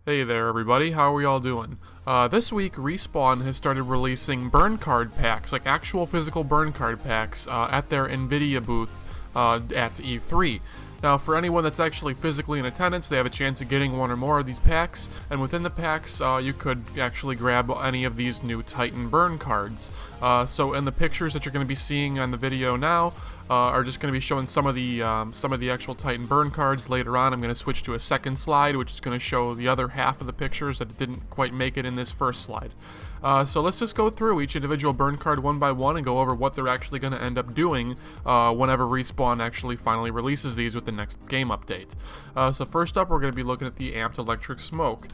Hey there everybody, how are y'all doing? This week, Respawn has started releasing burn card packs, like actual physical burn card packs, at their Nvidia booth at E3. Now, for anyone that's actually physically in attendance, they have a chance of getting one or more of these packs, and within the packs, you could actually grab any of these new Titan burn cards. So in the pictures that you're going to be seeing on the video now, are just going to be showing some of the actual Titan burn cards. Later on, I'm going to switch to a second slide, which is going to show the other half of the pictures that didn't quite make it in this first slide. So let's just go through each individual burn card one by one and go over what they're actually going to end up doing whenever Respawn actually finally releases these with the next game update. So first up, we're going to be looking at the Amped Electric Smoke.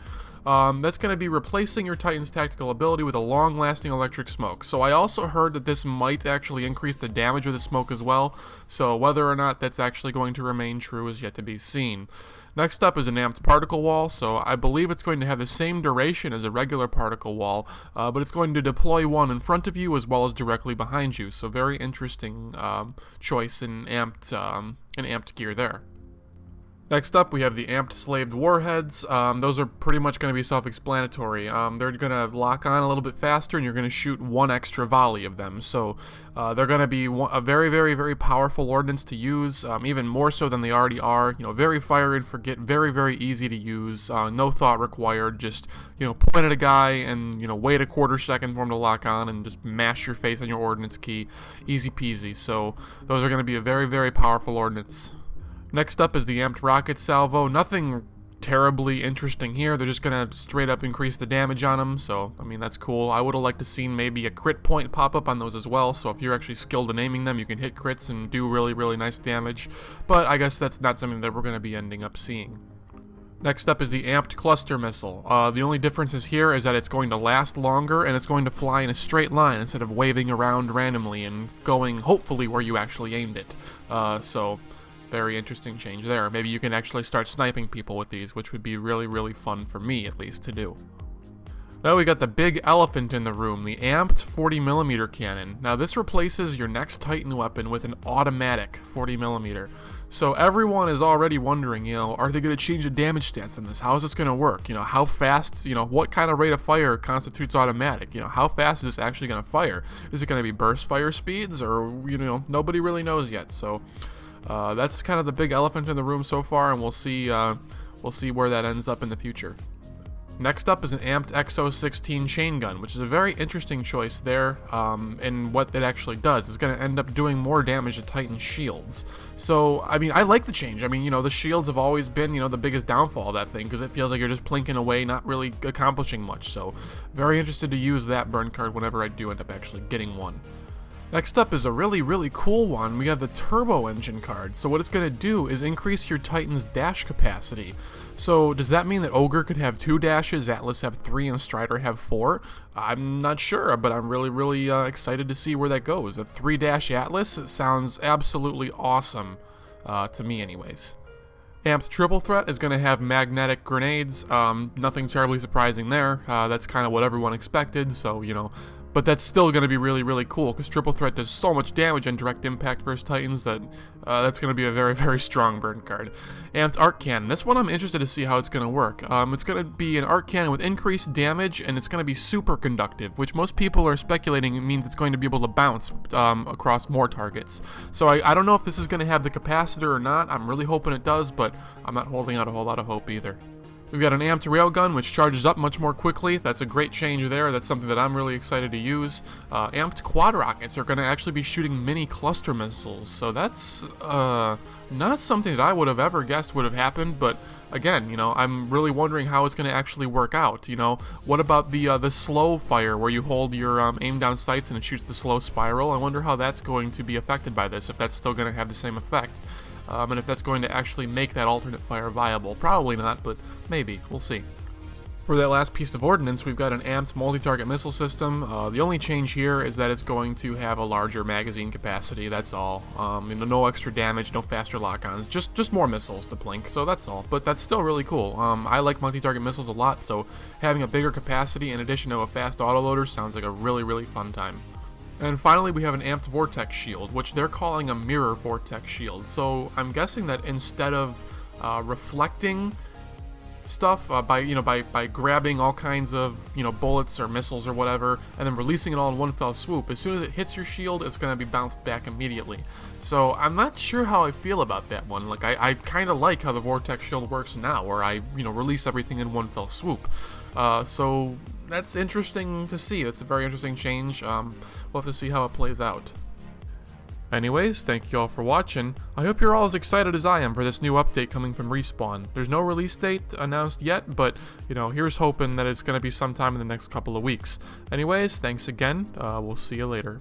That's going to be replacing your Titan's tactical ability with a long-lasting electric smoke. So I also heard that this might actually increase the damage of the smoke as well, so whether or not that's actually going to remain true is yet to be seen. Next up is an amped particle wall, so I believe it's going to have the same duration as a regular particle wall, but it's going to deploy one in front of you as well as directly behind you, so very interesting choice in amped gear there. Next up, we have the amped slaved warheads. Those are pretty much going to be self-explanatory. They're going to lock on a little bit faster, and you're going to shoot one extra volley of them. So they're going to be a very, very, very powerful ordnance to use, even more so than they already are. You know, very fire and forget, very, very easy to use. No thought required. Just point at a guy and wait a quarter second for him to lock on, and just mash your face on your ordnance key. Easy peasy. So those are going to be a very, very powerful ordnance. Next up is the amped rocket salvo. Nothing terribly interesting here. They're just going to straight up increase the damage on them, so I mean that's cool. I would have liked to seen maybe a crit point pop up on those as well, so if you're actually skilled in aiming them, you can hit crits and do really, really nice damage, but I guess that's not something that we're going to be ending up seeing. Next up is the amped cluster missile. The only difference here is that it's going to last longer and it's going to fly in a straight line instead of waving around randomly and going hopefully where you actually aimed it. So very interesting change there. Maybe you can actually start sniping people with these, which would be really, really fun for me, at least, to do. Now we got the big elephant in the room, the amped 40mm cannon. Now this replaces your next Titan weapon with an automatic 40mm. So everyone is already wondering, are they going to change the damage stats in this? How is this going to work? How fast, what kind of rate of fire constitutes automatic? How fast is this actually going to fire? Is it going to be burst fire speeds, or, nobody really knows yet, so that's kind of the big elephant in the room so far, and we'll see where that ends up in the future. Next up is an amped XO16 chain gun, which is a very interesting choice there, and what it actually does. It's going to end up doing more damage to Titan shields. So, I mean, I like the change. I mean, the shields have always been, the biggest downfall of that thing, because it feels like you're just plinking away, not really accomplishing much. So, very interested to use that burn card whenever I do end up actually getting one. Next up is a really, really cool one. We have the turbo engine card. So what it's going to do is increase your Titan's dash capacity. So does that mean that Ogre could have 2 dashes, Atlas have 3, and Strider have 4? I'm not sure, but I'm really, really excited to see where that goes. A 3-dash Atlas sounds absolutely awesome, to me anyways. Amped Triple Threat is going to have magnetic grenades. Nothing terribly surprising there. That's kind of what everyone expected, so, but that's still going to be really, really cool, because Triple Threat does so much damage on direct impact versus Titans that that's going to be a very, very strong burn card. Amped Arc Cannon. This one I'm interested to see how it's going to work. It's going to be an Arc Cannon with increased damage, and it's going to be super conductive, which most people are speculating means it's going to be able to bounce across more targets. So I don't know if this is going to have the capacitor or not. I'm really hoping it does, but I'm not holding out a whole lot of hope either. We've got an amped railgun, which charges up much more quickly. That's a great change there. That's something that I'm really excited to use. Amped quad rockets are going to actually be shooting mini cluster missiles. So that's not something that I would have ever guessed would have happened. But again, I'm really wondering how it's going to actually work out. What about the slow fire where you hold your aim down sights and it shoots the slow spiral? I wonder how that's going to be affected by this, if that's still going to have the same effect. And if that's going to actually make that alternate fire viable. Probably not, but maybe. We'll see. For that last piece of ordnance, we've got an amped multi-target missile system. The only change here is that it's going to have a larger magazine capacity, that's all. No extra damage, no faster lock-ons, just more missiles to plink, so that's all. But that's still really cool. I like multi-target missiles a lot, so having a bigger capacity in addition to a fast autoloader sounds like a really, really fun time. And finally, we have an amped vortex shield, which they're calling a mirror vortex shield. So I'm guessing that instead of reflecting stuff by grabbing all kinds of bullets or missiles or whatever, and then releasing it all in one fell swoop. As soon as it hits your shield, it's going to be bounced back immediately. So I'm not sure how I feel about that one. Like I kind of like how the Vortex shield works now, where I release everything in one fell swoop. So that's interesting to see. That's a very interesting change. We'll have to see how it plays out. Anyways, thank you all for watching. I hope you're all as excited as I am for this new update coming from Respawn. There's no release date announced yet, but, here's hoping that it's going to be sometime in the next couple of weeks. Anyways, thanks again. We'll see you later.